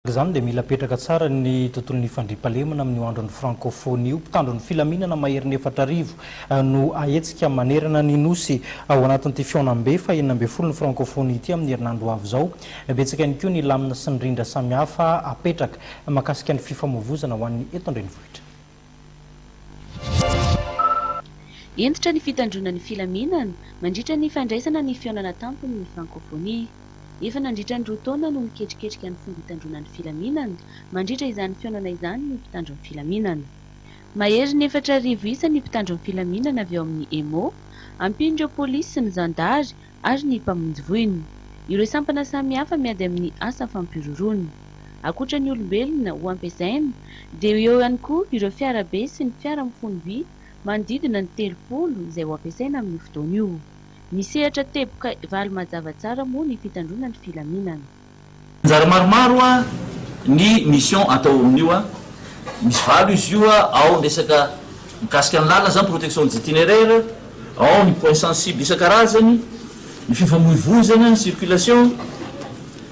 Zany dia mila petraka tsara ny tontolon'ny fandriampahalemana amin'ny andron'ny francophonie io mpitandron'ny filaminana maherin'ny 4,000 no ahetsika manerana ny nosy ao anatin'ity fionambe fa 40 ny francophonie ity amin'ny herinandro avy izao. Betsaka ihany koa ny lamina sy ny rindra samihafa apetraka mahakasika ny fifamoivoizana ho an'ny eto an-drenivohitra. Entitra ny fitandronan'ny filaminana mandritra ny fandraisana ny fionana tampony ny francophonie. Efa nandritra ny 2 taona no niketriketrika ny fomba itandronan'ny filaminana mandritra izany fionana izany ny mpitandron'ny filaminana. Mahery ny 4,000 isa ny mpitandron'ny filaminana avy ao amin'ny EMO, ampin'ireo polisy sy ny zandary ary ny mpamonjy voiny. Ireo sampana samihafa miady amin'ny asa fampiroroana. Akoatra ny olombelona ho ampiasaina dia eo ihany koa ireo fiarabe sy ny fiara mifono vy manodidina ny 30 izay ho ampiasaina amin'ny fotoana io. Misehatra teboka valo mazava tsara moa ny fitandronan'ny filaminana. Anjara maromaro ny mission atao amin'io misy valo izy io ao resaka mikasika ny lalana zany protection des itinéraires, ao ny point sensible isan-karazany, ny fifamoivoizana, circulation,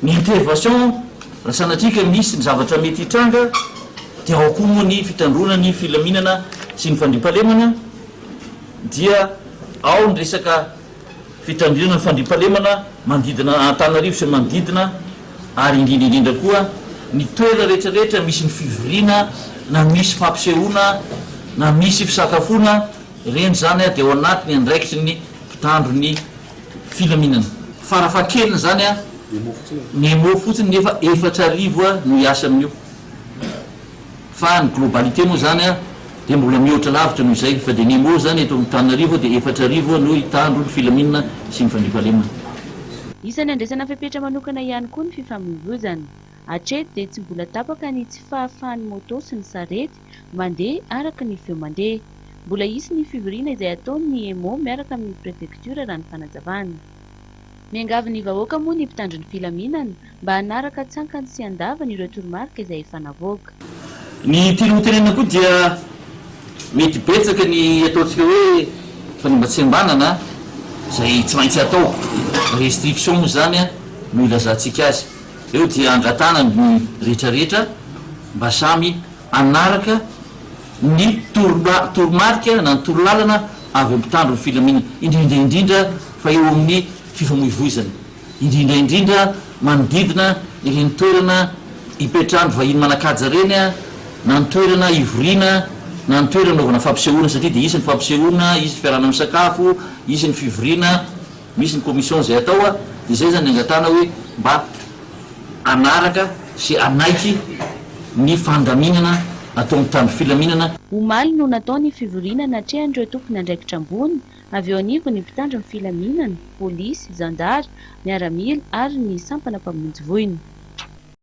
ny intervention raha sanatrika misy ny zavatra mety hitranga, dia ao koa moa ny fitandronan'ny filaminana sy ny fandriampahalemana, dia ao ny resaka fitandronana ny fandriampahalemana manodidina Antananarivo sy manodidina, ary indrindra koa ny toerana rehetrarehetra misy ny fivoriana na misy fampisehoana na misy fisakafoana, reny zany dia ao anatiny andraikitry ny mpitandron'ny filaminana. Farafahakeliny zany ny EMO fotsiny nefa 4,000 no hiasa amin'io. Fa ny globalité moa zany dia mbola mihoatra lavitra noho izay, fa dia ny EMO zany eto Antananarivo dia 4,000 no hitandro ny filaminana sy ny fandriampahalemana. Isany andraisana fepetra manokana ihany koa ny fifamoivoizana. Hatreto dia tsy mbola tapaka ny tsy fahafahan'ny moto sy ny sarety mandeha araka ny feo mandeha. Mbola isy ny fivoriana izay ataon'ny EMO miaraka amin'ny prefecture raha ny fanazavana. Miangavy ny vahoaka moa ny mpitandron'ny filaminana mba hanaraka tsankany sy andavany ireo toromarika izay efa navoaka. Ny tian'ny tenenina koa dia mety betsaka ny ataontsika hoe fanimbatsembanana izay tsy maintsy atao. Restriction moa zany no ilazantsika azy. Eo dia angatana ny rehetrarehetra mba samy anaraka ny toromarika na ny torolalana avy mpitandron'ny filaminana, indrindra fa eo amin'ny fifamoivoizana, indrindra manodidina ireny toerana ipetrahany vahiny manakaja reny, na ny toerana ivoriana, na ny toerana naovana fampisehoana, satria dia isy ny fampisehoana, isy ny fiarahana misakafo, isy ny fivoriana, misy ny commission izay atao, izay zany angatana hoe mba anaraka sy anaiky ny fandaminana atao mpitandro filaminana. Omaly no nataony fivoriana natrehan'ireo tompony andraikitra ambony, avy eo anivo ny mpitandron'ny filaminana, polisy, zandary, miaramila ary ny sampana mpamonjy voiny.